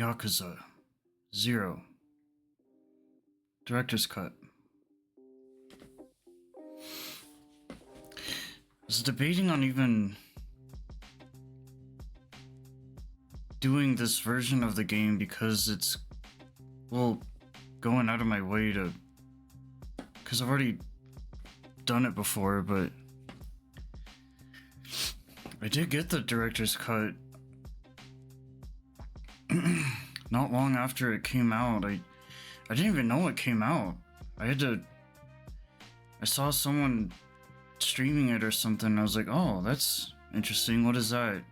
Yakuza 0 Director's Cut. I was debating on even doing this version of the game because it's, well, going out of my way to, because I've already done it before, but I did get the director's cut not long after it came out. I didn't even know it came out. I saw someone streaming it or something. I was like, oh, that's interesting. What is that?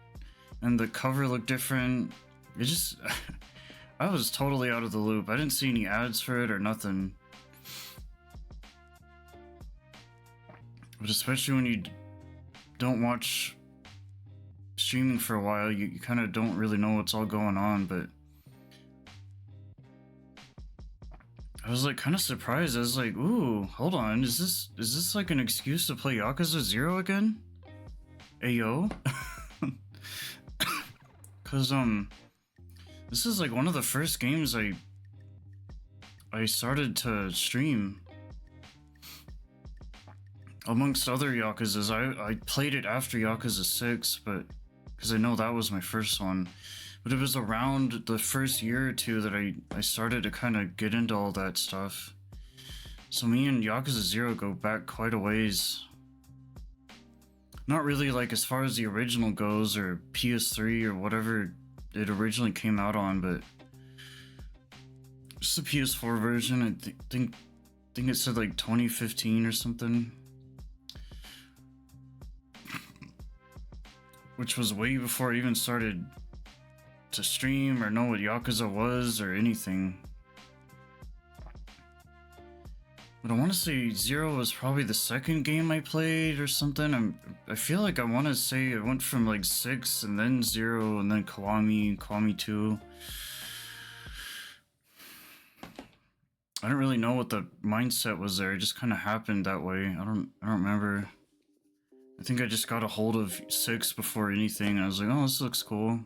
And the cover looked different. It just, I was totally out of the loop. I didn't see any ads for it or nothing. But especially when you don't watch streaming for a while, you kind of don't really know what's all going on. But I was like kind of surprised. I was like, ooh, hold on, is this like an excuse to play Yakuza 0 again? Ayo? Cause this is like one of the first games I started to stream. Amongst other Yakuzas, I played it after Yakuza 6, but because I know that was my first one. But it was around the first year or two that I started to kind of get into all that stuff. So me and Yakuza 0 go back quite a ways. Not really like as far as the original goes, or PS3 or whatever it originally came out on, but just the PS4 version. I think it said like 2015 or something. Which was way before I even started to stream or know what Yakuza was or anything. But I want to say 0 was probably the second game I played or something. I feel like I want to say I went from like 6 and then 0 and then Kiwami 2. I don't really know what the mindset was there. It just kind of happened that way. I don't remember. I think I just got a hold of 6 before anything. I was like, oh, this looks cool.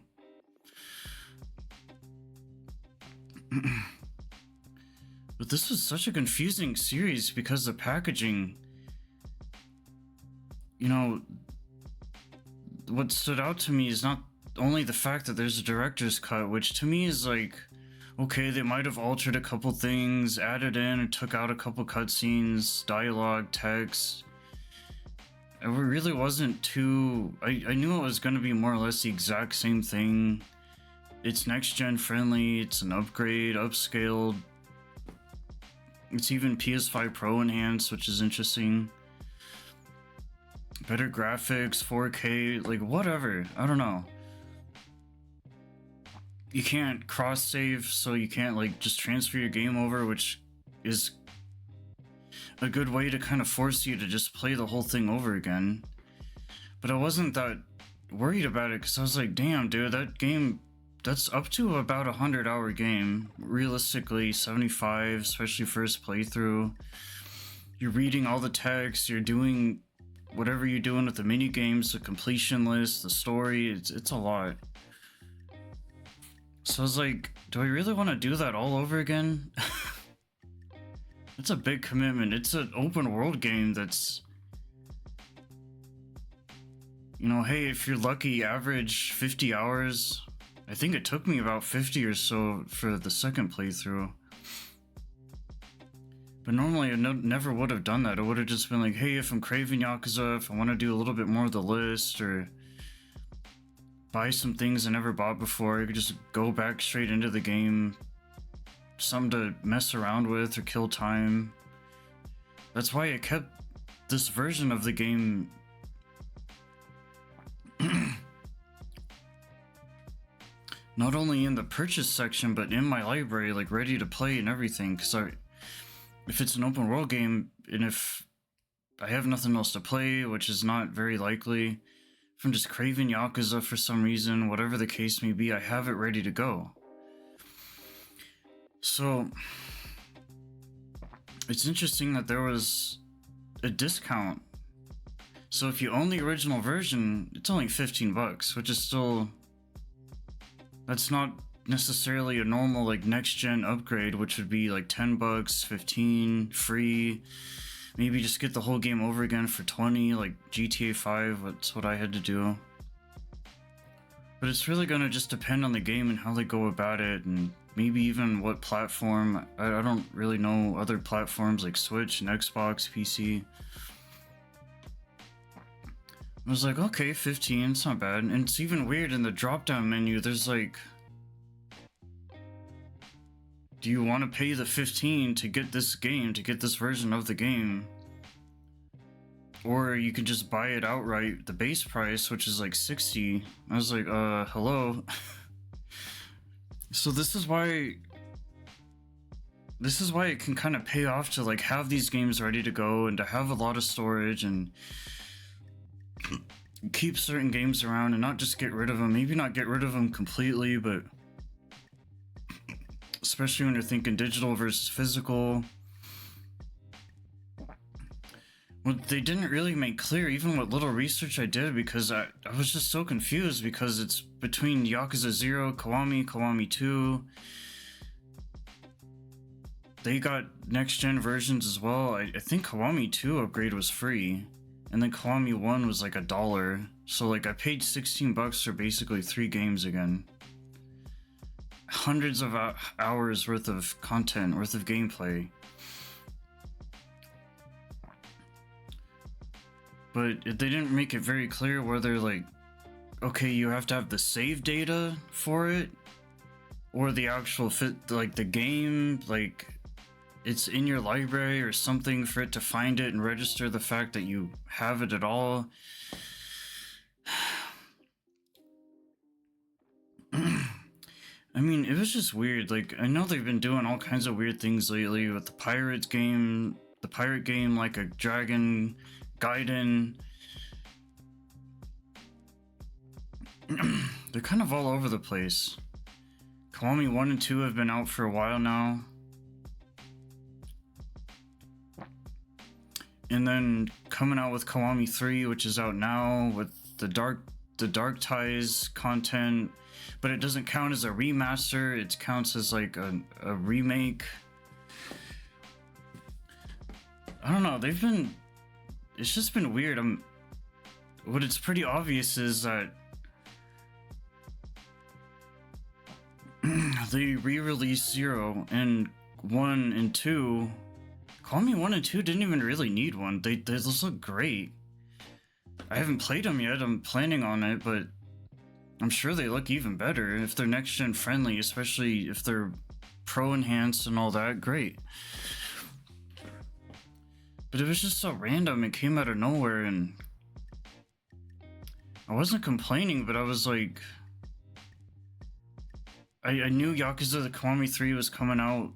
But this was such a confusing series because the packaging, you know, what stood out to me is not only the fact that there's a director's cut, which to me is like, okay, they might have altered a couple things, added in or took out a couple cutscenes, dialogue, text. It really wasn't too... I knew it was going to be more or less the exact same thing. It's next-gen friendly, it's an upgrade, upscaled. It's even PS5 Pro enhanced, which is interesting. Better graphics, 4K, like whatever, I don't know. You can't cross-save, so you can't like just transfer your game over, which is a good way to kind of force you to just play the whole thing over again. But I wasn't that worried about it because I was like, damn, dude, that game, that's up to about a 100-hour game. Realistically, 75, especially first playthrough. You're reading all the text, you're doing whatever you're doing with the mini games, the completion list, the story, it's a lot. So I was like, do I really want to do that all over again? It's a big commitment. It's an open world game that's, you know, hey, if you're lucky, average 50 hours. I think it took me about 50 or so for the second playthrough. But normally I never would have done that. I would have just been like, hey, if I'm craving Yakuza, if I want to do a little bit more of the list or buy some things I never bought before, I could just go back straight into the game. Something to mess around with or kill time. That's why I kept this version of the game not only in the purchase section but in my library, like ready to play and everything, because if it's an open world game and if I have nothing else to play, which is not very likely, if I'm just craving Yakuza for some reason, whatever the case may be, I have it ready to go. So it's interesting that there was a discount. So if you own the original version, it's only $15, which is still, that's not necessarily a normal like next gen upgrade, which would be like 10 bucks, 15 free. Maybe just get the whole game over again for 20, like GTA 5. That's what I had to do. But it's really gonna just depend on the game and how they go about it, and maybe even what platform. I don't really know other platforms like Switch and Xbox, PC. I was like, okay, 15, it's not bad. And it's even weird in the drop-down menu, there's like, do you want to pay the 15 to get this game, to get this version of the game? Or you can just buy it outright, the base price, which is like 60. I was like, hello? So this is why it can kind of pay off to like have these games ready to go and to have a lot of storage and keep certain games around and not just get rid of them. Maybe not get rid of them completely, but especially when you're thinking digital versus physical. Well, they didn't really make clear, even what little research I did, because I was just so confused, because it's between Yakuza 0, Kiwami 2. They got next-gen versions as well. I think Kiwami 2 upgrade was free, and then Kiwami 1 was like $1. So like I paid 16 bucks for basically 3 games again. Hundreds of hours worth of content, worth of gameplay. But they didn't make it very clear whether, like, okay, you have to have the save data for it, or the actual like the game, like it's in your library or something for it to find it and register the fact that you have it at all. I mean, it was just weird. Like, I know they've been doing all kinds of weird things lately with the pirate game, like a Dragon Gaiden. They're kind of all over the place. Kiwami 1 and 2 have been out for a while now. And then coming out with Kiwami 3, which is out now with the Dark Ties content, but it doesn't count as a remaster, it counts as like a remake. I don't know, it's just been weird. What it's pretty obvious is that they re-released 0 and 1 and 2. Kiwami 1 and 2 didn't even really need one. They just look great. I haven't played them yet, I'm planning on it, but I'm sure they look even better if they're next-gen friendly, especially if they're pro-enhanced and all that, great. But it was just so random, it came out of nowhere, and I wasn't complaining, but I was like, I knew Yakuza the Kiwami 3 was coming out.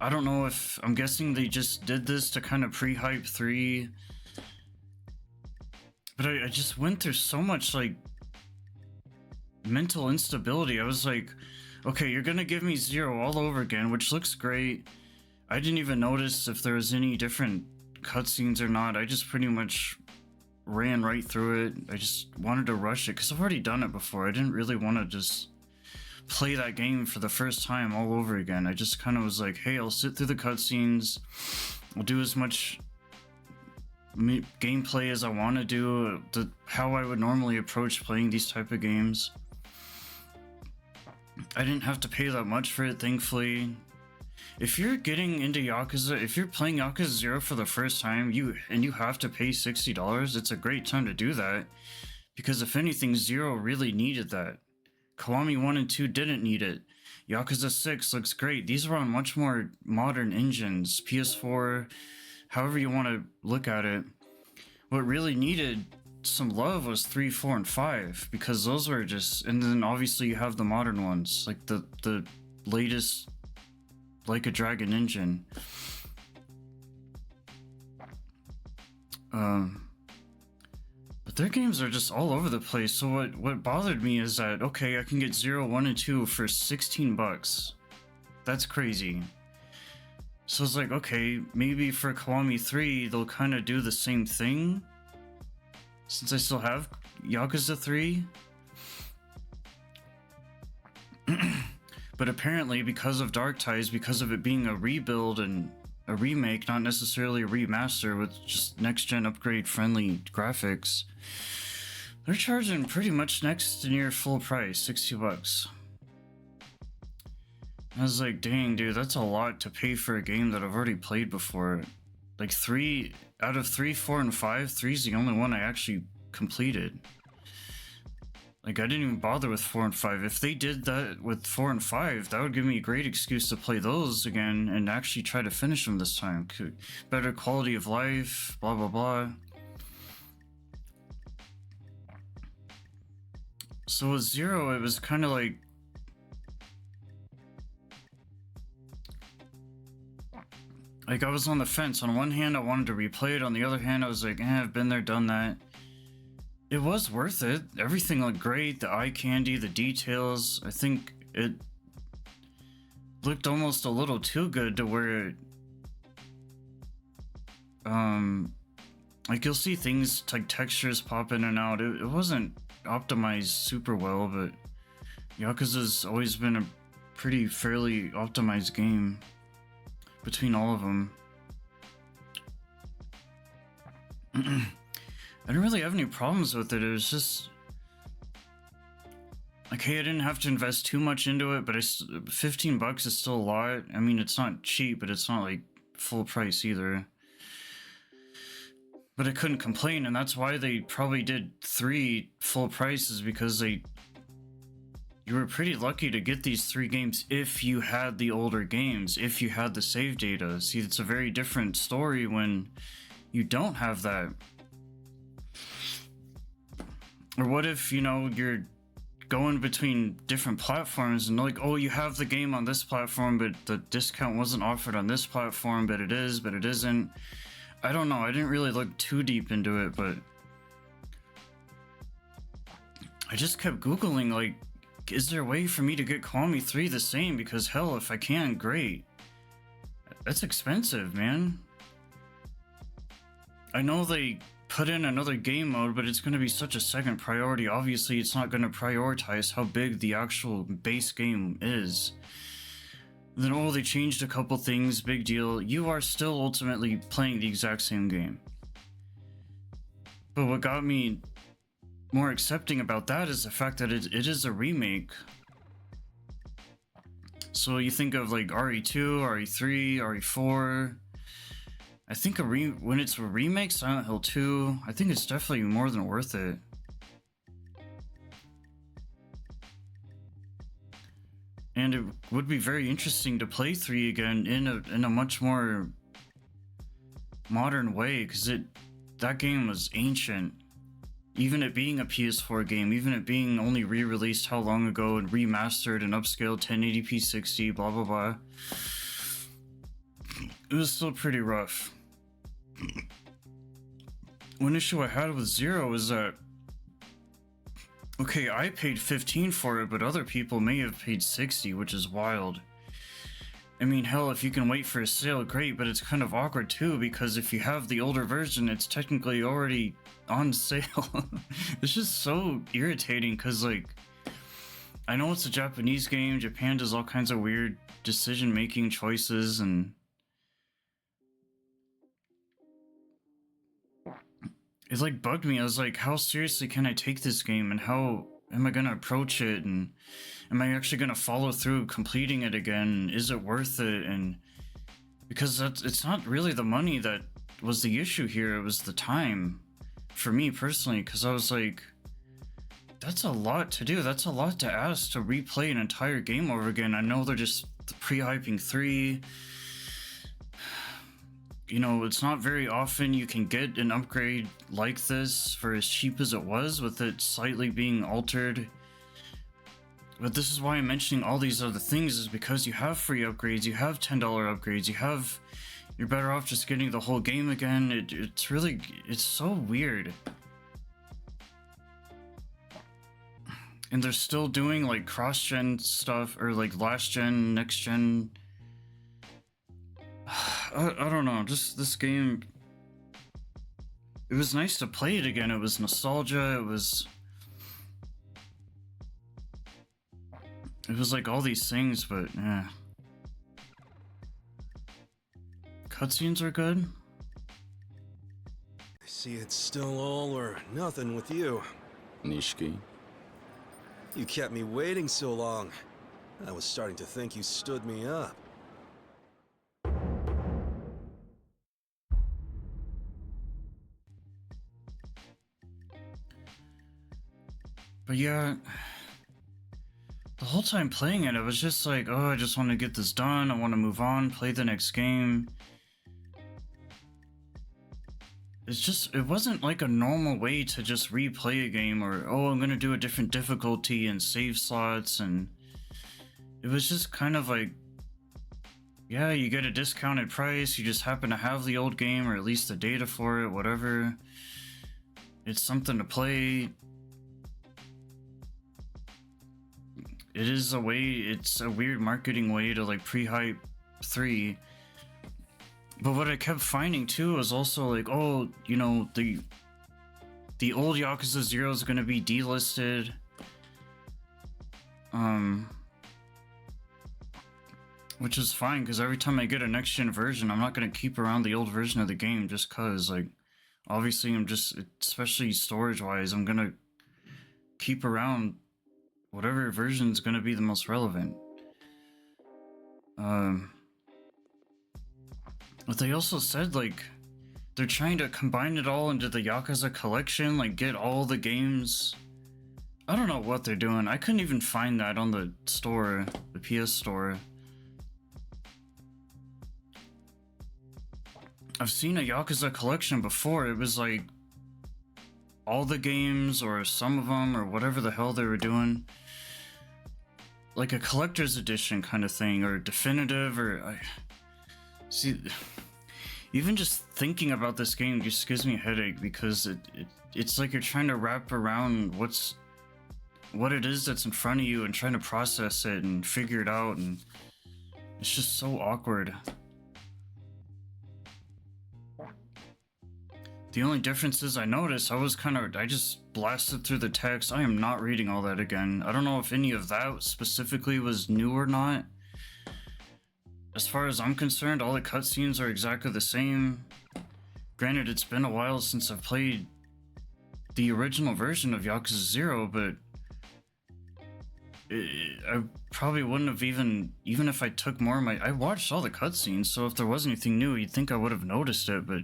I don't know if, I'm guessing they just did this to kind of pre-hype 3. But I just went through so much, like, mental instability. I was like, okay, you're gonna give me 0 all over again, which looks great. I didn't even notice if there was any different cutscenes or not. I just pretty much ran right through it. I just wanted to rush it, because I've already done it before. I didn't really want to just play that game for the first time all over again. I just kind of was like, hey, I'll sit through the cutscenes, I'll do as much gameplay as I want to do, how I would normally approach playing these type of games. I didn't have to pay that much for it, thankfully. If you're getting into Yakuza, if you're playing Yakuza 0 for the first time, you have to pay $60, it's a great time to do that, because if anything, 0 really needed that. Kiwami 1 and 2 didn't need it. Yakuza 6 looks great. These are on much more modern engines, PS4, however you want to look at it. What really needed some love was 3, 4, and 5, because those were just, and then obviously you have the modern ones, like the latest Like a Dragon engine. But their games are just all over the place. So what bothered me is that, okay, I can get 0, 1, and 2 for 16 bucks. That's crazy. So it's like, okay, maybe for Kiwami 3, they'll kind of do the same thing, since I still have Yakuza 3. But apparently, because of Dark Ties, because of it being a rebuild and a remake, not necessarily a remaster with just next-gen upgrade-friendly graphics, they're charging pretty much next to near full price, 60 bucks. I was like, dang, dude, that's a lot to pay for a game that I've already played before. Like 3 out of 3, 4, and 5, 3's the only one I actually completed. Like, I didn't even bother with 4 and 5. If they did that with 4 and 5, that would give me a great excuse to play those again and actually try to finish them this time. Better quality of life, blah, blah, blah. So with Zero, it was kind of like... I was on the fence. On one hand, I wanted to replay it. On the other hand, I was like, I've been there, done that. It was worth it. Everything looked great. The eye candy, the details. I think it looked almost a little too good to where it... like, you'll see things like textures pop in and out. It wasn't optimized super well, but Yakuza's always been a pretty fairly optimized game between all of them. I didn't really have any problems with it. It was just like, hey, I didn't have to invest too much into it, but 15 bucks is still a lot. I mean, it's not cheap, but it's not like full price either. But I couldn't complain, and that's why they probably did 3 full prices, because you were pretty lucky to get these 3 games if you had the older games, if you had the save data. See, it's a very different story when you don't have that. Or what if, you know, you're going between different platforms and like, oh, you have the game on this platform, but the discount wasn't offered on this platform, but it is, but it isn't. I don't know. I didn't really look too deep into it, but I just kept Googling, like, is there a way for me to get Kiwami 3 the same? Because hell, if I can, great. That's expensive, man. I know they put in another game mode, but it's going to be such a second priority. Obviously, it's not going to prioritize how big the actual base game is. Then, oh, they changed a couple things, big deal. You are still ultimately playing the exact same game. But what got me more accepting about that is the fact that it is a remake. So you think of like RE2, RE3, RE4. I think when it's a remake, Silent Hill 2, I think it's definitely more than worth it. And it would be very interesting to play 3 again in a much more modern way, because that game was ancient. Even it being a PS4 game, even it being only re-released how long ago and remastered and upscaled 1080p 60, blah blah blah. It was still pretty rough. One issue I had with Zero is that, okay, I paid 15 for it, but other people may have paid 60, which is wild. I mean, hell, if you can wait for a sale, great, but it's kind of awkward too, because if you have the older version, it's technically already on sale. It's just so irritating, because, like, I know it's a Japanese game, Japan does all kinds of weird decision-making choices, and it, like, bugged me. I was like, how seriously can I take this game, and how am I gonna approach it, and am I actually gonna follow through completing it again? Is it worth it? And because it's not really the money that was the issue here, it was the time for me personally, because I was like, that's a lot to do, that's a lot to ask to replay an entire game over again. I know they're just pre-hyping 3. You know, it's not very often you can get an upgrade like this for as cheap as it was, with it slightly being altered. But this is why I'm mentioning all these other things, is because you have free upgrades, you have $10 upgrades, you're better off just getting the whole game again. It's so weird. And they're still doing like cross-gen stuff, or like last-gen, next-gen. I don't know, just this game, it was nice to play it again. It was nostalgia, it was It was like all these things, but yeah. Cutscenes are good. I see it's still all or nothing with you. Nishiki? You kept me waiting so long. I was starting to think you stood me up. But yeah, the whole time playing it, it was just like, oh, I just want to get this done. I want to move on, play the next game. It wasn't like a normal way to just replay a game or, oh, I'm going to do a different difficulty and save slots. And it was just kind of like, yeah, you get a discounted price. You just happen to have the old game or at least the data for it, whatever. It's something to play. It is a way, it's a weird marketing way to like pre-hype 3. But what I kept finding too was also like, oh, you know, the old Yakuza 0 is going to be delisted. Which is fine, because every time I get a next-gen version, I'm not going to keep around the old version of the game just because, like, obviously I'm just, especially storage-wise, I'm going to keep around whatever version is going to be the most relevant. But they also said, like, they're trying to combine it all into the Yakuza collection, like, get all the games. I don't know what they're doing. I couldn't even find that on the store, the PS store. I've seen a Yakuza collection before. It was like all the games or some of them or whatever the hell they were doing. Like a collector's edition kind of thing or definitive or... See, even just thinking about this game just gives me a headache because it's like you're trying to wrap around what it is that's in front of you and trying to process it and figure it out, and it's just so awkward. The only differences I noticed, I just blasted through the text. I am not reading all that again. I don't know if any of that specifically was new or not. As far as I'm concerned, all the cutscenes are exactly the same. Granted, it's been a while since I've played the original version of Yakuza 0, but I probably wouldn't have even if I took more of I watched all the cutscenes, so if there was anything new, you'd think I would have noticed it, but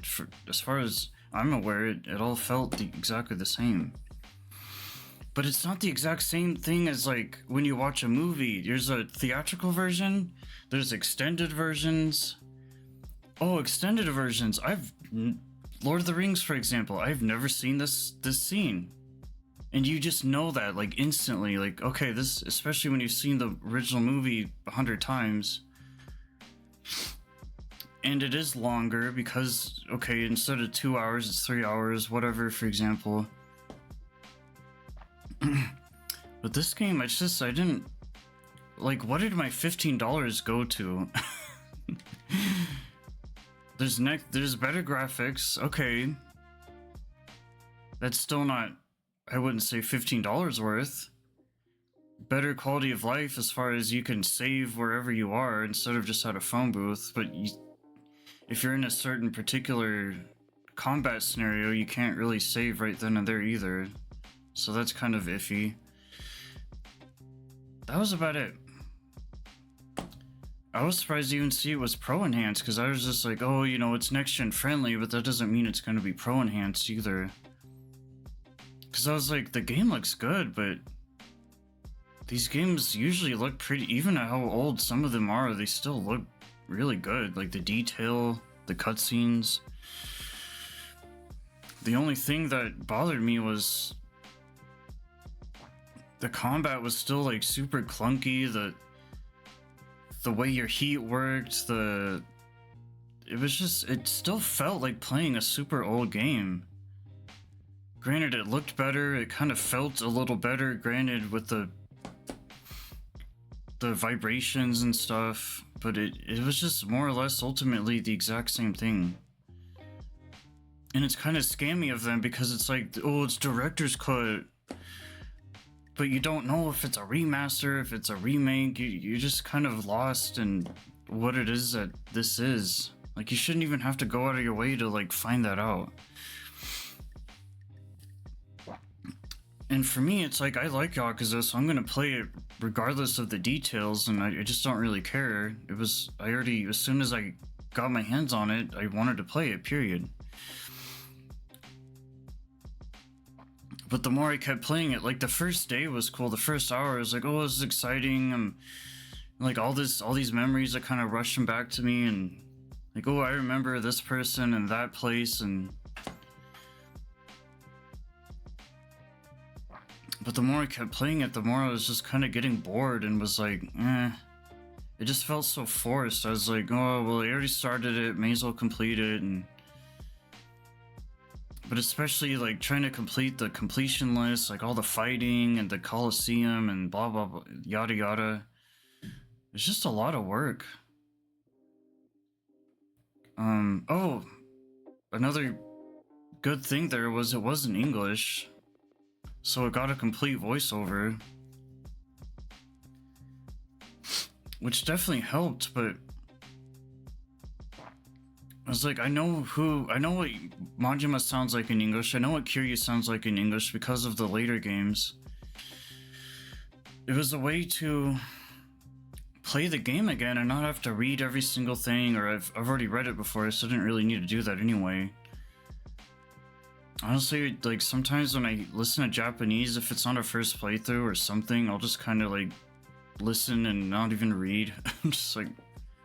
as far as I'm aware, it all felt exactly the same. But it's not the exact same thing as like when you watch a movie. There's a theatrical version, there's extended versions. Oh, extended versions. Lord of the Rings, for example, I've never seen this scene. And you just know that like instantly, like, okay, this, especially when you've seen the original movie 100 times. And it is longer because, okay, instead of 2 hours, it's 3 hours, whatever, for example. But this game, I didn't, like, what did my $15 go to? There's better graphics, okay. That's still not, I wouldn't say $15 worth. Better quality of life as far as you can save wherever you are instead of just at a phone booth, but if you're in a certain particular combat scenario, you can't really save right then and there either. So that's kind of iffy. That was about it. I was surprised to even see it was Pro Enhanced, because I was just like, oh, you know, it's next-gen friendly, but that doesn't mean it's going to be Pro Enhanced either. Because I was like, the game looks good, but these games usually look pretty, even at how old some of them are, they still look really good. Like the detail, the cutscenes. The only thing that bothered me was the combat was still like super clunky. The way your heat worked, it still felt like playing a super old game. Granted, it looked better, it kind of felt a little better, granted, with the vibrations and stuff, but it was just more or less ultimately the exact same thing. And it's kind of scammy of them because it's like, oh, it's director's cut. but you don't know if it's a remaster, if it's a remake. You're just kind of lost in what it is that this is. Like, you shouldn't even have to go out of your way to like find that out. And for me, it's like, I like Yakuza, so I'm gonna play it regardless of the details, and I just don't really care. As soon as I got my hands on it, I wanted to play it, period. But the more I kept playing it, like, the first day was cool. The first hour, I was like, oh, this is exciting. Like, all these memories are kind of rushing back to me, and like, oh, I remember this person and that place, and but the more I kept playing it, the more I was just kind of getting bored and was like, eh. It just felt so forced. I was like, oh, well, I already started it, may as well complete it. But especially like trying to complete the completion list, like all the fighting and the Coliseum and blah, blah, blah, yada, yada. It's just a lot of work. Oh, another good thing there was it wasn't English. So it got a complete voiceover, which definitely helped, but I was like, I know what Majima sounds like in English, I know what Kiryu sounds like in English because of the later games. It was a way to play the game again and not have to read every single thing, or I've already read it before, so I didn't really need to do that anyway. Honestly, like, sometimes when I listen to Japanese, if it's not a first playthrough or something, I'll just kind of like listen and not even read. I'm just like,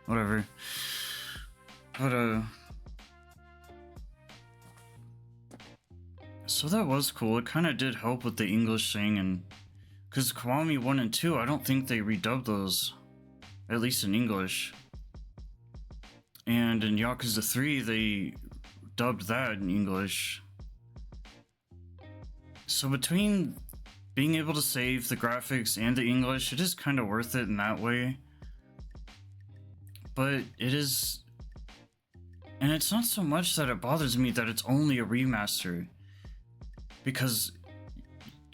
whatever. But so that was cool. It kind of did help with the English thing, and because Kiwami 1 and 2, I don't think they redubbed those, at least in English. And in Yakuza 3, they dubbed that in English. So between being able to save the graphics and the English, it is kind of worth it in that way. But it is... And it's not so much that it bothers me that it's only a remaster. Because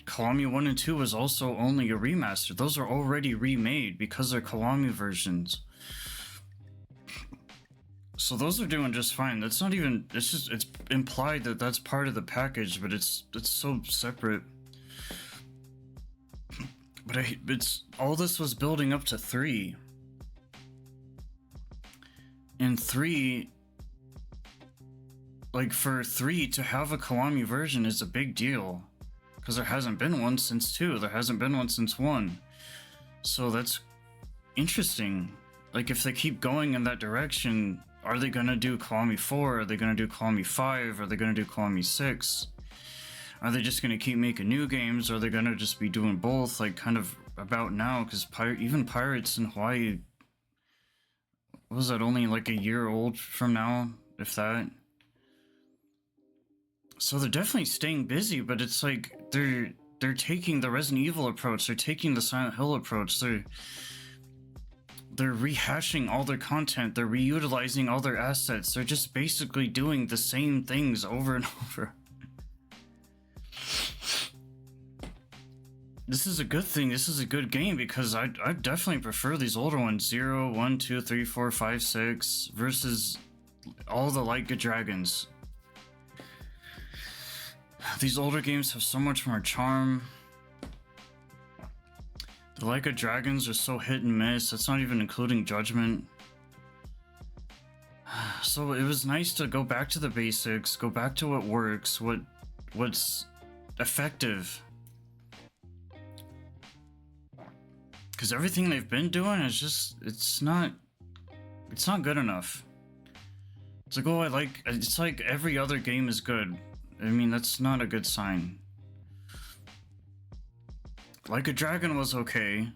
Kiwami 1 and 2 was also only a remaster. Those are already remade because they're Kiwami versions. So those are doing just fine. That's not even, it's implied that that's part of the package, but it's so separate. But it's all this was building up to 3. And 3, like, for 3 to have a Kiwami version is a big deal, because there hasn't been one since 2. There hasn't been one since 1. So that's interesting. Like, if they keep going in that direction, are they gonna do Kiwami 4? Are they gonna do Kiwami 5? Are they gonna do Kiwami 6? Are they just gonna keep making new games? Or are they gonna just be doing both, like, kind of about now? Because even Pirates in Hawaii, what was that, only like a year old from now, if that? So they're definitely staying busy, but it's like they're taking the Resident Evil approach, they're taking the Silent Hill approach, they're rehashing all their content, they're reutilizing all their assets, they're just basically doing the same things over and over. This is a good thing, this is a good game, because I definitely prefer these older ones, 0, 1, 2, 3, 4, 5, 6, versus all the Like a Dragons. These older games have so much more charm. The Like a Dragons are so hit and miss, that's not even including Judgment. So it was nice to go back to the basics, go back to what works, what's effective. Because everything they've been doing is just, it's not good enough. It's like, it's like every other game is good. I mean, that's not a good sign. Like a Dragon was okay.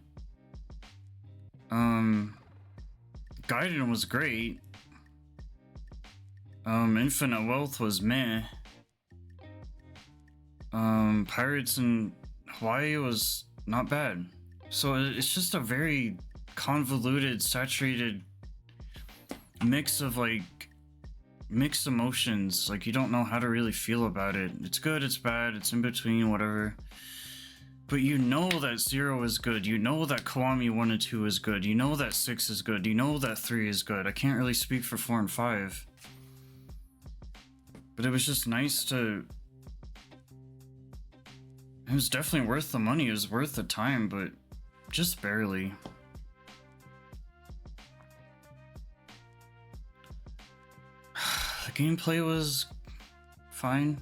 Gaiden was great. Infinite Wealth was meh. Pirates in Hawaii was not bad. So it's just a very convoluted, saturated mix of like mixed emotions. Like, you don't know how to really feel about it. It's good, it's bad, it's in between, whatever. But you know that 0 is good, you know that Kiwami 1 and 2 is good, you know that 6 is good, you know that 3 is good. I can't really speak for 4 and 5. But it was just nice to... It was definitely worth the money, it was worth the time, but just barely. The gameplay was fine.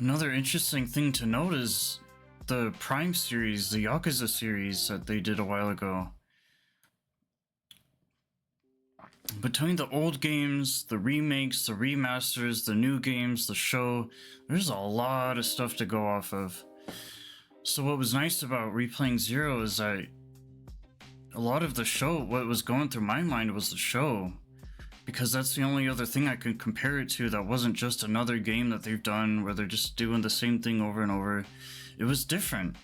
Another interesting thing to note is the Prime series, the Yakuza series that they did a while ago. Between the old games, the remakes, the remasters, the new games, the show, there's a lot of stuff to go off of. So what was nice about replaying 0 is that a lot of the show, what was going through my mind was the show. Because that's the only other thing I could compare it to that wasn't just another game that they've done where they're just doing the same thing over and over. It was different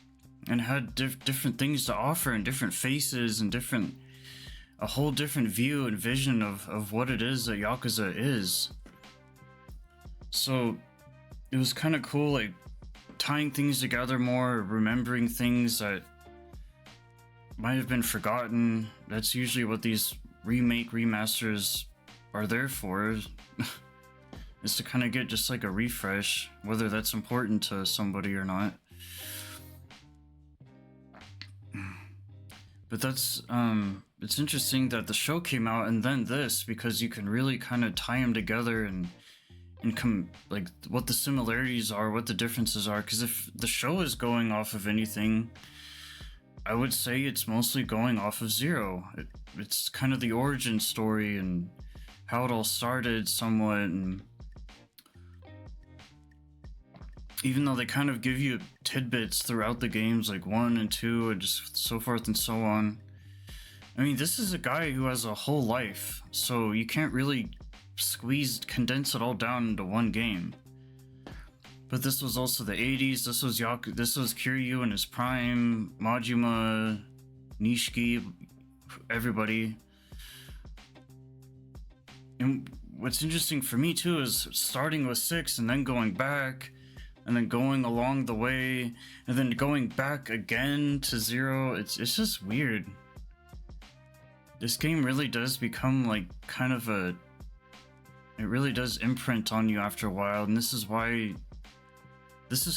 and had different things to offer and different faces and a whole different view and vision of what it is that Yakuza is. So it was kind of cool, like tying things together more, remembering things that might have been forgotten. That's usually what these remasters are there for, is to kind of get just like a refresh, whether that's important to somebody or not. But that's it's interesting that the show came out and then this, because you can really kind of tie them together and like what the similarities are, what the differences are. Because if the show is going off of anything, I would say it's mostly going off of 0. It's kind of the origin story and how it all started somewhat, and even though they kind of give you tidbits throughout the games like 1 and 2 and just so forth and so on. I mean, this is a guy who has a whole life, so you can't really condense it all down into one game. But this was also the 80s, this was Kiryu in his prime, Majima, Nishiki, everybody. And what's interesting for me too is starting with 6 and then going back and then going along the way and then going back again to 0. It's just weird. This game really does become like kind of it really does imprint on you after a while, and this is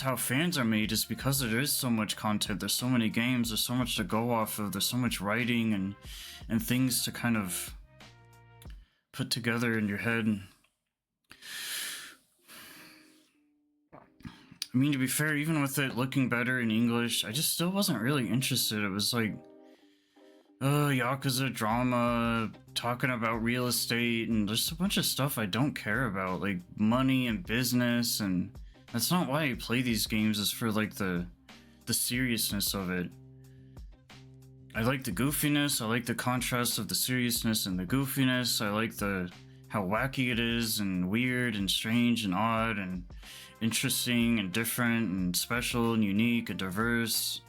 how fans are made, is because there is so much content, there's so many games, there's so much to go off of, there's so much writing and things to kind of put together in your head. I mean, to be fair, even with it looking better in English, I just still wasn't really interested. It was like, Yakuza drama, talking about real estate, and just a bunch of stuff I don't care about, like money and business, and that's not why I play these games, is for like the seriousness of it. I like the goofiness, I like the contrast of the seriousness and the goofiness, I like how wacky it is, and weird and strange and odd and interesting and different and special and unique and diverse.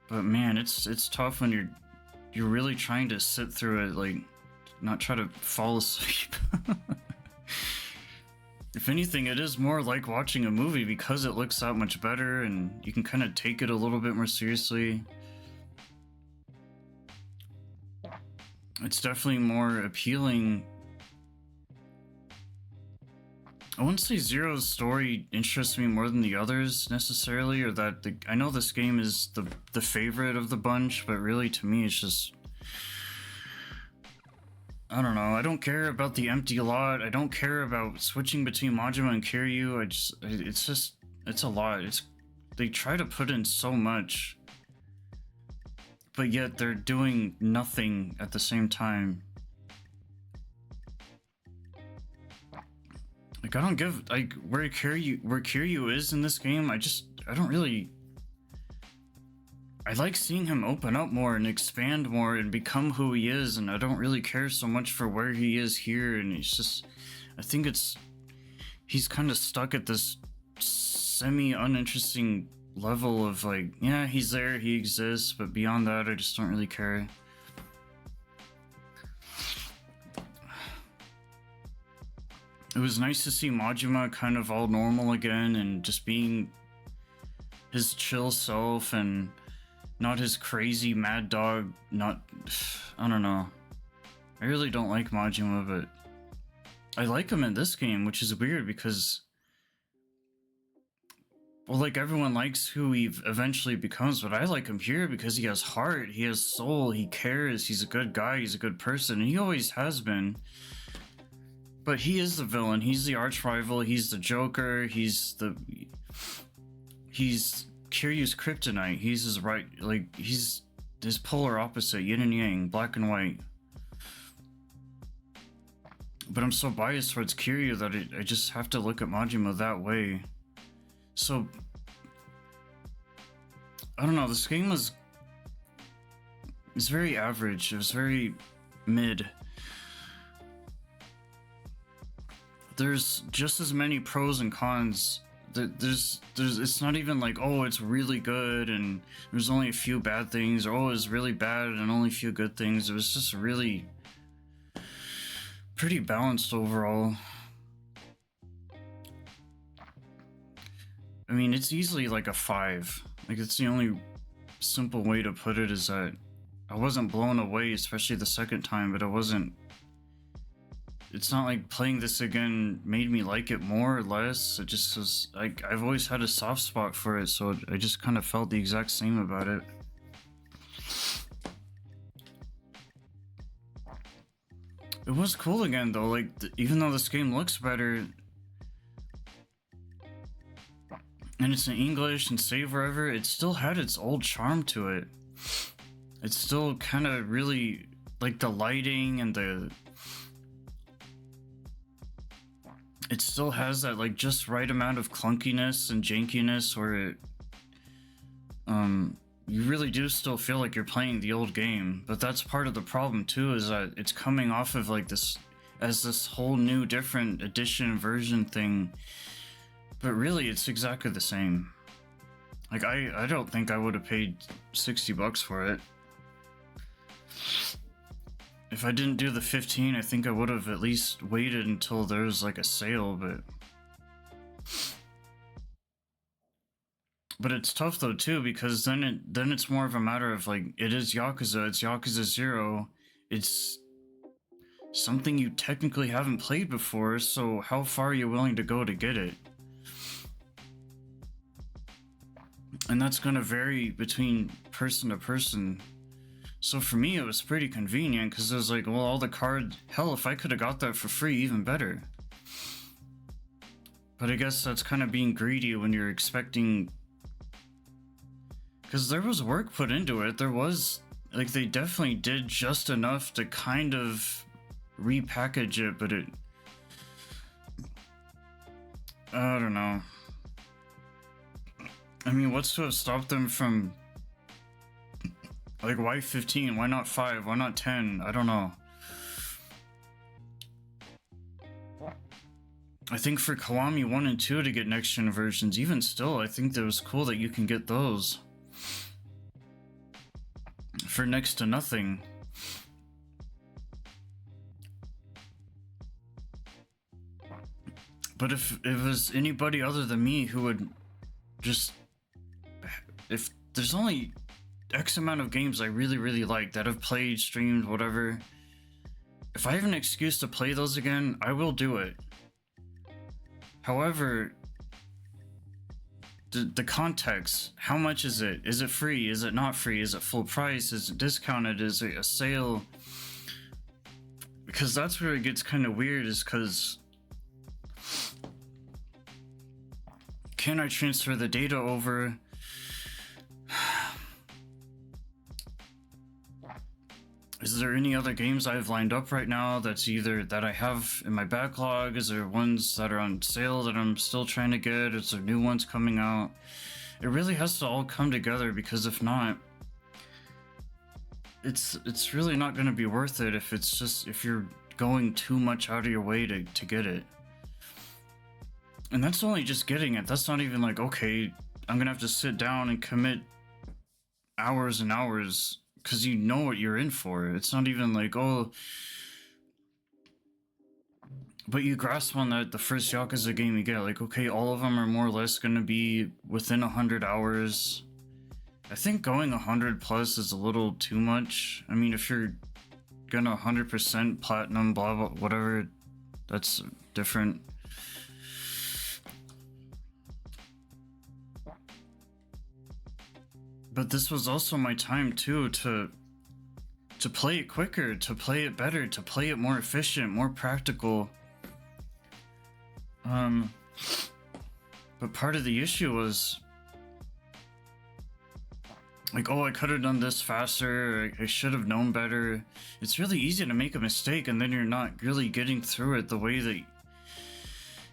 But man, it's tough when you're really trying to sit through it, like not try to fall asleep. If anything, it is more like watching a movie because it looks that much better and you can kind of take it a little bit more seriously. It's definitely more appealing. I wouldn't say Zero's story interests me more than the others necessarily, or that I know this game is the favorite of the bunch, but really to me it's just, I don't know, I don't care about the empty lot, I don't care about switching between Majima and Kiryu, it's a lot. They try to put in so much, but yet they're doing nothing at the same time. Like, I don't give, like, where Kiryu is in this game, I don't really... I like seeing him open up more and expand more and become who he is, and I don't really care so much for where he is here, and it's just... I think he's kind of stuck at this semi uninteresting level of like, yeah, he's there, he exists, but beyond that, I just don't really care. It was nice to see Majima kind of all normal again and just being his chill self and not his crazy mad dog. I don't know. I really don't like Majima, but I like him in this game, which is weird because, well, like everyone likes who he eventually becomes, but I like him here because he has heart, he has soul, he cares, he's a good guy, he's a good person, and he always has been. But he is the villain, he's the arch rival, he's the Joker, he's Kiryu's kryptonite, he's his right, like, he's his polar opposite, yin and yang, black and white. But I'm so biased towards Kiryu that I just have to look at Majima that way. So, I don't know, this game it's very average, it was very mid. There's just as many pros and cons. It's not even like, oh, it's really good and there's only a few bad things, or oh, it's really bad and only a few good things. It was just really pretty balanced overall. I mean, it's easily like a 5. Like, it's the only simple way to put it, is that I wasn't blown away, especially the second time, but it's not like playing this again made me like it more or less. It just was like, I've always had a soft spot for it, so I just kind of felt the exact same about it. It was cool again though, like even though this game looks better and it's in English and save wherever, it still had its old charm to it. It's still kind of really, like, the lighting and it still has that, like, just right amount of clunkiness and jankiness where it, you really do still feel like you're playing the old game. But that's part of the problem too, is that it's coming off of like this as this whole new different edition version thing, but really it's exactly the same. Like, I don't think I would have paid $60 for it. If I didn't do the 15, I think I would have at least waited until there was like a sale, but it's tough though too, because then it's more of a matter of like, it is Yakuza, it's Yakuza 0, it's something you technically haven't played before, so how far are you willing to go to get it? And that's gonna vary between person to person. So for me, it was pretty convenient, because it was like, well, all the hell, if I could have got that for free, even better. But I guess that's kind of being greedy when you're expecting, because there was work put into it. There was, like, they definitely did just enough to kind of repackage it, but I don't know. I mean, what's to have stopped them from, like, why 15? Why not 5? Why not 10? I don't know. I think for Kiwami 1 and 2 to get next-gen versions, even still, I think that was cool that you can get those for next to nothing. But if it was anybody other than me who would just... If there's only X amount of games I really, really like that I've played, streamed, whatever. If I have an excuse to play those again, I will do it. However, the context, how much is it? Is it free? Is it not free? Is it full price? Is it discounted? Is it a sale? Because that's where it gets kind of weird, is because can I transfer the data over? Is there any other games I have lined up right now that's either that I have in my backlog? Is there ones that are on sale that I'm still trying to get? Is there new ones coming out? It really has to all come together, because if not, it's really not going to be worth it if you're going too much out of your way to get it. And that's only just getting it. That's not even like, okay, I'm gonna have to sit down and commit hours and hours because you know what you're in for. It's not even like, oh, but you grasp on that the first Yakuza game you get, like, okay, all of them are more or less gonna be within 100 hours. I think going 100 plus is a little too much. I mean, if you're gonna 100% platinum, blah, blah, whatever, that's different. But this was also my time too to play it quicker, to play it better, to play it more efficient, more practical. But part of the issue was like, oh, I could have done this faster, I should have known better. It's really easy to make a mistake and then you're not really getting through it the way that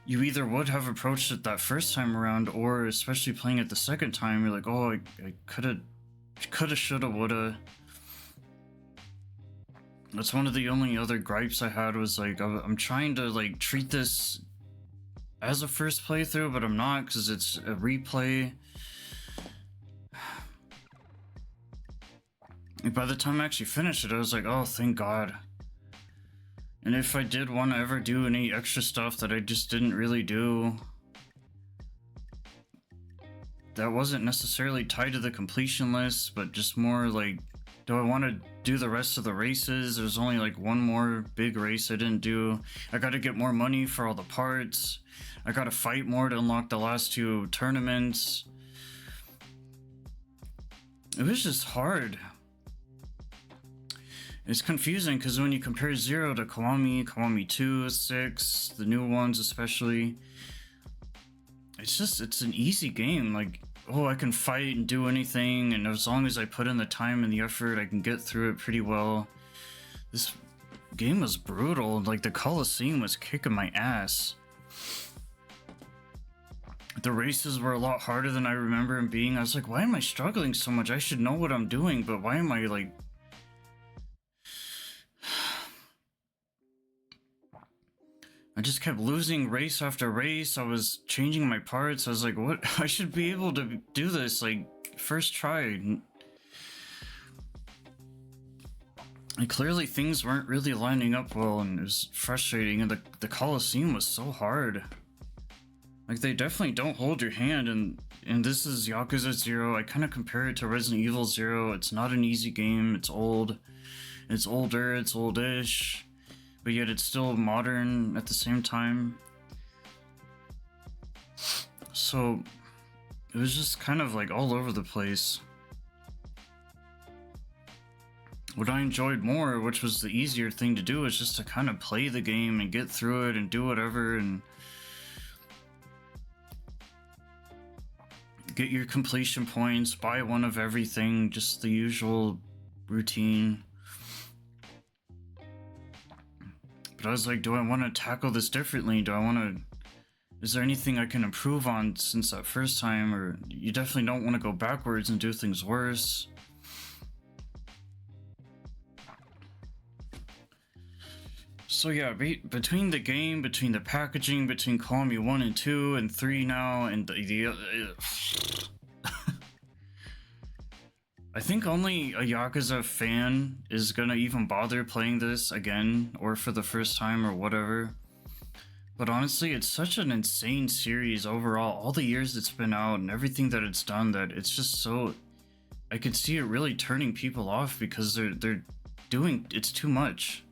you either would have approached it that first time around, or especially playing it the second time, you're like, oh, I coulda, shoulda, woulda. That's one of the only other gripes I had, was like, I'm trying to like treat this as a first playthrough, but I'm not, because it's a replay. And by the time I actually finished it, I was like, oh, thank God. And if I did want to ever do any extra stuff that I just didn't really do, that wasn't necessarily tied to the completion list, but just more like, do I want to do the rest of the races? There's only like one more big race I didn't do. I got to get more money for all the parts. I got to fight more to unlock the last 2 tournaments. It was just hard. It's confusing because when you compare 0 to Kiwami 2, 6, the new ones especially, it's an easy game. Like, oh, I can fight and do anything, and as long as I put in the time and the effort, I can get through it pretty well. This game was brutal. Like, the Coliseum was kicking my ass. The races were a lot harder than I remember them being. I was like, why am I struggling so much? I should know what I'm doing, but why am I like... I just kept losing race after race. I was changing my parts. I was like, what? I should be able to do this, like, first try. And clearly things weren't really lining up well, and it was frustrating, and the Coliseum was so hard. Like, they definitely don't hold your hand, and this is Yakuza 0. I kind of compare it to Resident Evil 0. It's not an easy game. It's old. It's older. It's oldish. But yet it's still modern at the same time. So it was just kind of like all over the place. What I enjoyed more, which was the easier thing to do, is just to kind of play the game and get through it and do whatever and get your completion points, buy one of everything, just the usual routine. But I was like, do I want to tackle this differently? Do I want to... Is there anything I can improve on since that first time? Or you definitely don't want to go backwards and do things worse. So yeah, between the game, between the packaging, between Kiwami 1 and 2 and 3 now, and the I think only a Yakuza fan is gonna even bother playing this again, or for the first time, or whatever. But honestly, it's such an insane series overall, all the years it's been out and everything that it's done, that it's just so... I could see it really turning people off because they're doing... it's too much.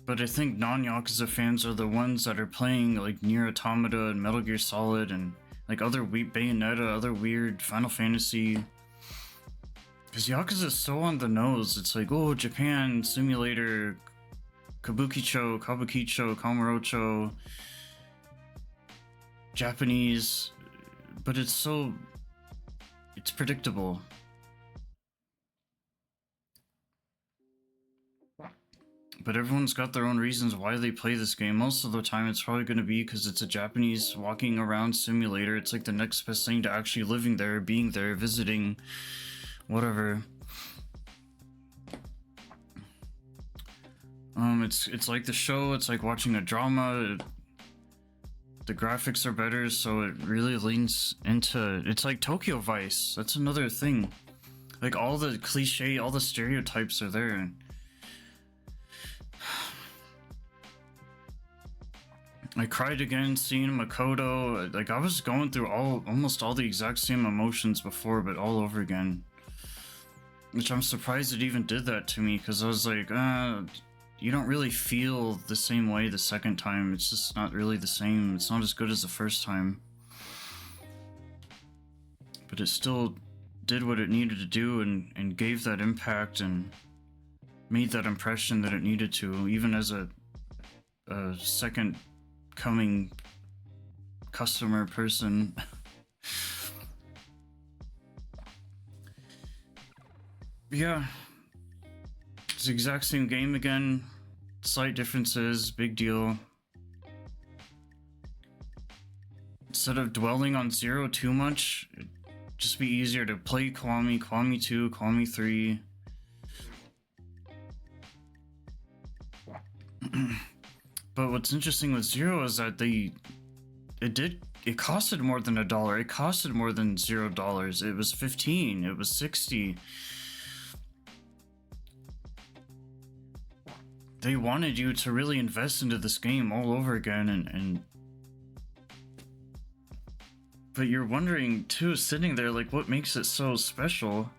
But I think non-Yakuza fans are the ones that are playing like Nier Automata and Metal Gear Solid and like other Bayonetta, other weird Final Fantasy. Because Yakuza is so on the nose. It's like, oh, Japan, simulator, Kabukicho, Kamurocho, Japanese. But it's so... it's predictable. But everyone's got their own reasons why they play this game. Most of the time it's probably going to be because it's a Japanese walking around simulator. It's like the next best thing to actually living there, being there, visiting. whatever. It's like the show, it's like watching a drama. The graphics are better, so it really leans into, it's like Tokyo Vice. That's another thing. Like all the cliche, all the stereotypes are there. I cried again seeing Makoto. Like I was going through almost all the exact same emotions before, but all over again. Which I'm surprised it even did that to me, because I was like, you don't really feel the same way the second time. It's just not really the same. It's not as good as the first time. But it still did what it needed to do and gave that impact and made that impression that it needed to, even as a second coming customer person. Yeah. It's the exact same game again, slight differences, big deal. Instead of dwelling on Zero too much, it'd just be easier to play Kiwami, Kiwami 2, Kiwami 3. But what's interesting with Zero is that it costed more than $1. It costed more than $0. It was 15, it was 60. They wanted you to really invest into this game all over again, and but you're wondering too, sitting there, like, what makes it so special?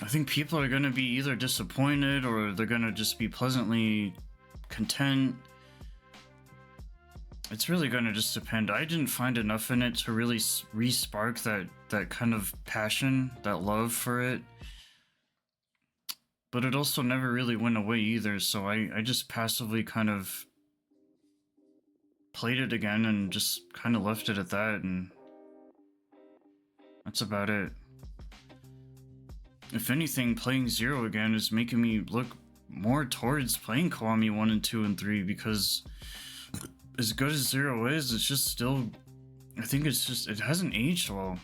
I think people are gonna be either disappointed or they're gonna just be pleasantly content. It's really gonna just depend. I didn't find enough in it to really re-spark that kind of passion, that love for it. But it also never really went away either, so I just passively kind of played it again and just kind of left it at that, and that's about it. If anything, playing Zero again is making me look more towards playing Kiwami 1 and 2 and 3, because as good as Zero is, it's just still, I think it's just, it hasn't aged well.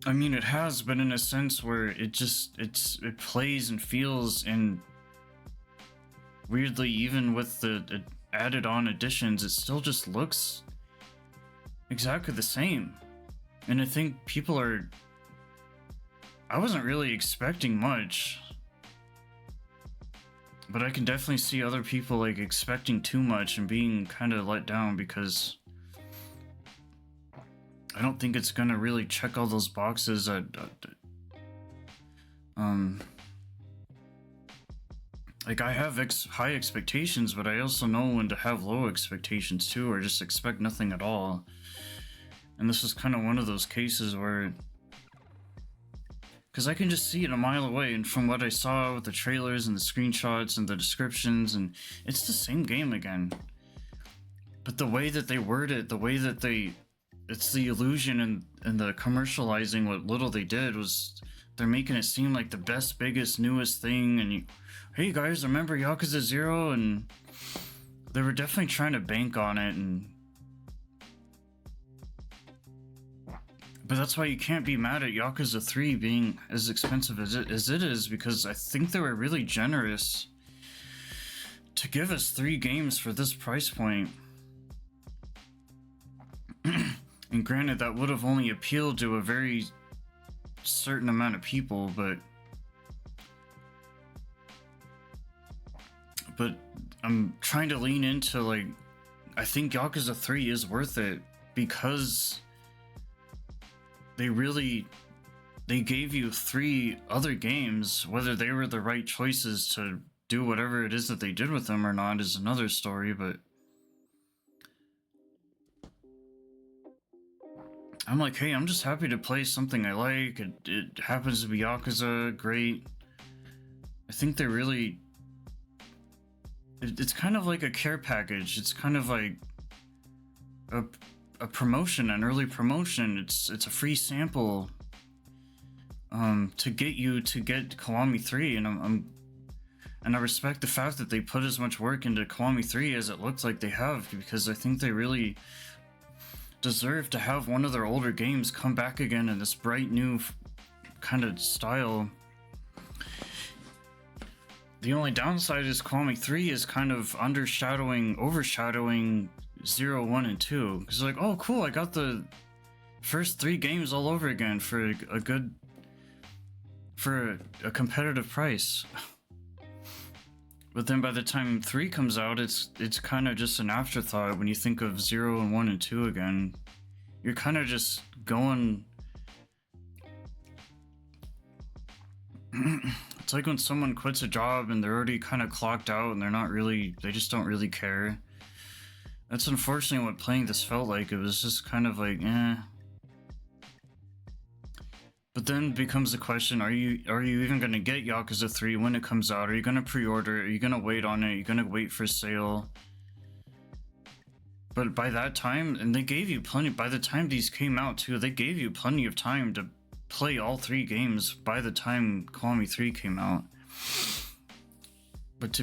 I mean, it has, but in a sense where it plays and feels, and weirdly, even with the added on additions, it still just looks exactly the same. And I think I wasn't really expecting much, but I can definitely see other people like expecting too much and being kind of let down, because I don't think it's gonna really check all those boxes. Like, I have high expectations, but I also know when to have low expectations too, or just expect nothing at all. And this is kind of one of those cases where, because I can just see it a mile away, and from what I saw with the trailers and the screenshots and the descriptions, and it's the same game again. But the way that they word it, the way that it's the illusion and the commercializing what little they did was, they're making it seem like the best, biggest, newest thing, and hey guys, remember Yakuza 0? And they were definitely trying to bank on it, but that's why you can't be mad at Yakuza 3 being as expensive as it is, because I think they were really generous to give us 3 games for this price point. And granted, that would have only appealed to a very certain amount of people, but I'm trying to lean into, like, I think Yakuza 3 is worth it, because they gave you 3 other games. Whether they were the right choices to do whatever it is that they did with them or not is another story, but I'm like, hey, I'm just happy to play something I like. It happens to be Yakuza, great. I think they really, it's kind of like a care package. It's kind of like a promotion, an early promotion. It's a free sample to get you to get Kiwami 3, and I respect the fact that they put as much work into Kiwami 3 as it looks like they have, because I think they really deserve to have one of their older games come back again in this bright new kind of style. The only downside is Kiwami 3 is kind of overshadowing 0, 1, and 2. Because like, oh cool, I got the first 3 games all over again for a competitive price. But then by the time 3 comes out, it's kind of just an afterthought when you think of 0 and 1 and 2 again. You're kind of just going... It's like when someone quits a job and they're already kind of clocked out and they just don't really care. That's unfortunately what playing this felt like. It was just kind of like, eh. But then becomes the question, are you even going to get Yakuza 3 when it comes out? Are you going to pre-order it? Are you going to wait on it? Are you going to wait for sale? But by that time, and they gave you plenty, by the time these came out too, they gave you plenty of time to play all 3 games by the time Kiwami 3 came out. But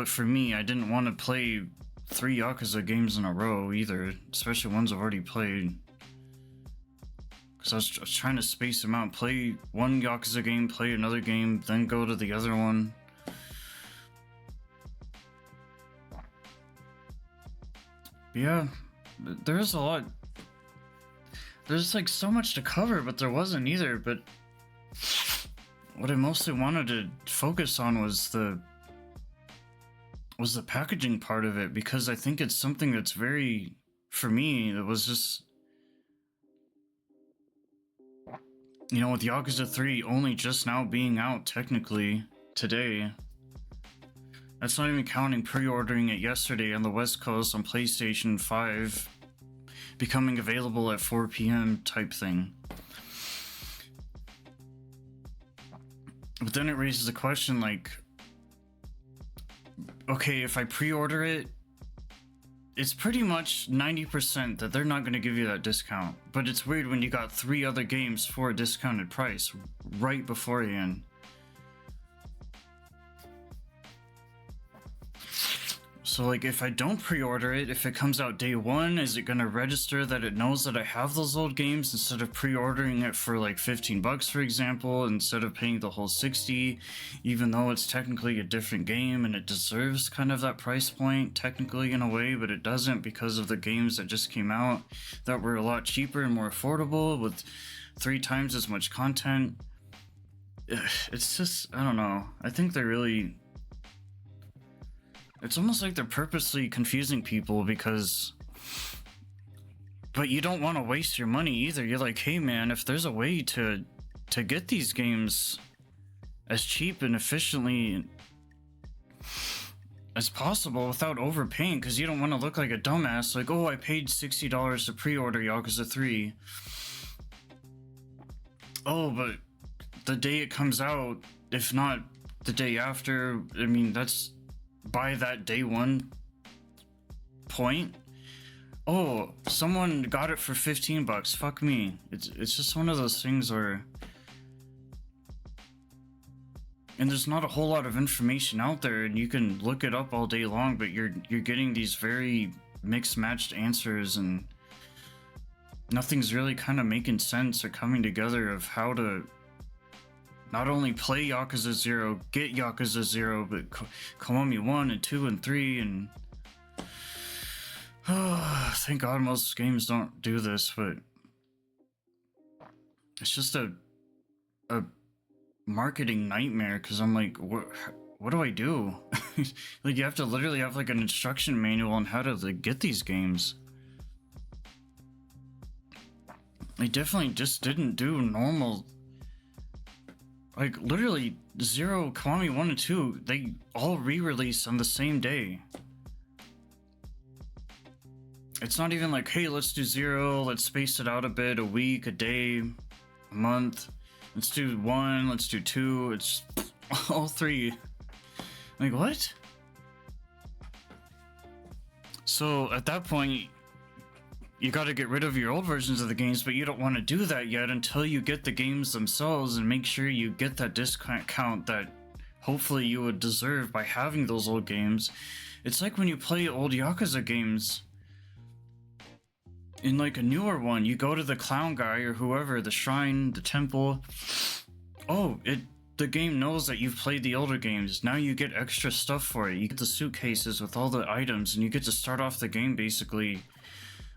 for me, I didn't want to play 3 Yakuza games in a row either, especially ones I've already played. Because I was trying to space them out, play one Yakuza game, play another game, then go to the other one. But yeah, there's a lot. There's like so much to cover, but there wasn't either. But what I mostly wanted to focus on was the packaging part of it, because I think it's something that's very, for me, it was just, you know, with Yakuza 3 only just now being out technically today. That's not even counting pre-ordering it yesterday on the West Coast on PlayStation 5, becoming available at 4 p.m. type thing. But then it raises the question, like, okay, if I pre-order it, it's pretty much 90% that they're not going to give you that discount. But it's weird when you got 3 other games for a discounted price right beforehand. So like, if I don't pre-order it, if it comes out day 1, is it going to register that it knows that I have those old games instead of pre-ordering it for like $15, for example, instead of paying the whole $60, even though it's technically a different game and it deserves kind of that price point technically in a way, but it doesn't because of the games that just came out that were a lot cheaper and more affordable with 3 times as much content. It's just, I don't know. I think they're really... It's almost like they're purposely confusing people because... But you don't want to waste your money either. You're like, hey man, if there's a way to get these games as cheap and efficiently as possible without overpaying, because you don't want to look like a dumbass, like, oh, I paid $60 to pre-order Yakuza 3. Oh, but the day it comes out, if not the day after, I mean, that's... by that day 1 point, oh, someone got it for $15, fuck me. It's just one of those things where, and there's not a whole lot of information out there, and you can look it up all day long, but you're getting these very mixed matched answers, and nothing's really kind of making sense or coming together of how to not only play Yakuza 0, get Yakuza 0, but Kiwami 1 and 2 and 3, and... thank God most games don't do this, but... It's just a marketing nightmare, because I'm like, what do I do? Like, you have to literally have like an instruction manual on how to like, get these games. They definitely just didn't do normal... Like, literally, 0, Kiwami 1 and 2, they all re-released on the same day. It's not even like, hey, let's do 0, let's space it out a bit, a week, a day, a month. Let's do 1, let's do 2, it's all 3. Like, what? So, at that point... You gotta get rid of your old versions of the games, but you don't want to do that yet until you get the games themselves and make sure you get that discount that hopefully you would deserve by having those old games. It's like when you play old Yakuza games. in like a newer one, you go to the clown guy or whoever, the shrine, the temple. Oh, the game knows that you've played the older games. Now you get extra stuff for it. You get the suitcases with all the items, and you get to start off the game basically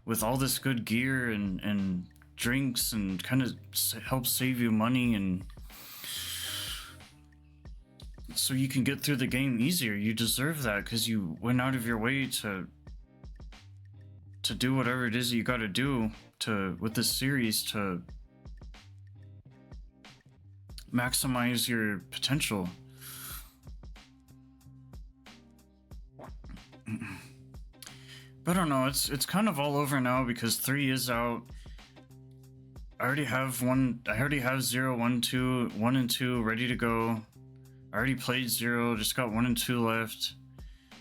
with all this good gear and drinks, and kind of helps save you money, and so you can get through the game easier. You deserve that because you went out of your way to do whatever it is that you got to do with this series to maximize your potential. But I don't know, it's kind of all over now because 3 is out. I already have 0, 1, 2, 1 and 2 ready to go. I already played 0, just got 1 and 2 left.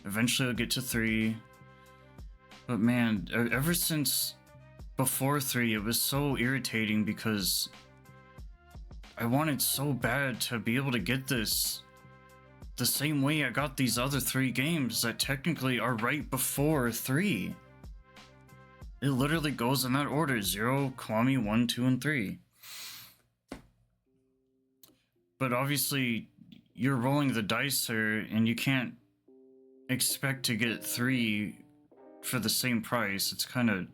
Eventually I'll get to 3. But man, ever since before 3, it was so irritating because I wanted so bad to be able to get this the same way I got these other 3 games that technically are right before 3. It literally goes in that order: 0, Kiwami, 1, 2, and 3. But obviously, you're rolling the dice here, and you can't expect to get 3 for the same price. It's kind of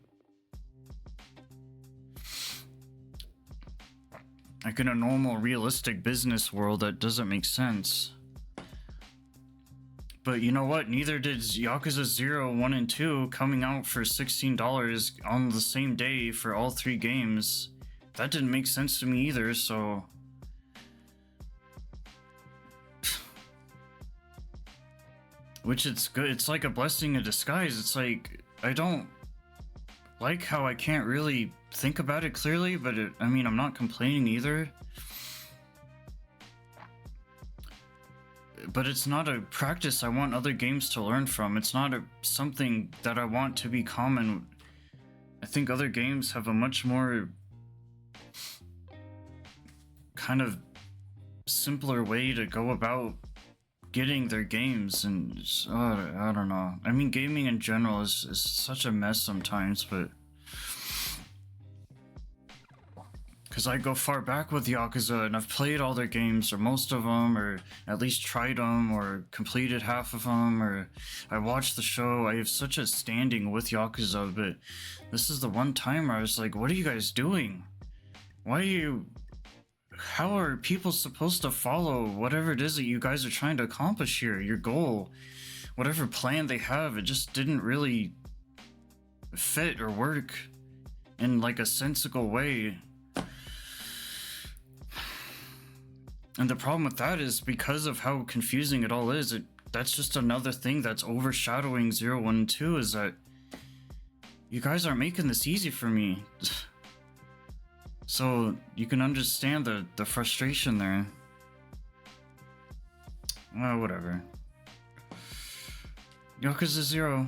like in a normal, realistic business world, that doesn't make sense. But you know what? Neither did Yakuza 0, 1, and 2 coming out for $16 on the same day for all 3 games. That didn't make sense to me either, so... Which it's good. It's like a blessing in disguise. It's like, I don't like how I can't really think about it clearly, but I mean, I'm not complaining either. But it's not a practice I want other games to learn from. It's not something that I want to be common. I think other games have a much more kind of simpler way to go about getting their games, and I don't know. I mean, gaming in general is such a mess sometimes, but because I go far back with Yakuza and I've played all their games, or most of them, or at least tried them, or completed half of them, or I watched the show. I have such a standing with Yakuza, but this is the one time where I was like, what are you guys doing? How are people supposed to follow whatever it is that you guys are trying to accomplish here? Your goal, whatever plan they have, it just didn't really fit or work in like a sensible way. And the problem with that is because of how confusing it all is, that's just another thing that's overshadowing 0, 1, and 2, is that you guys aren't making this easy for me. So you can understand the frustration there. Whatever. Yakuza 0.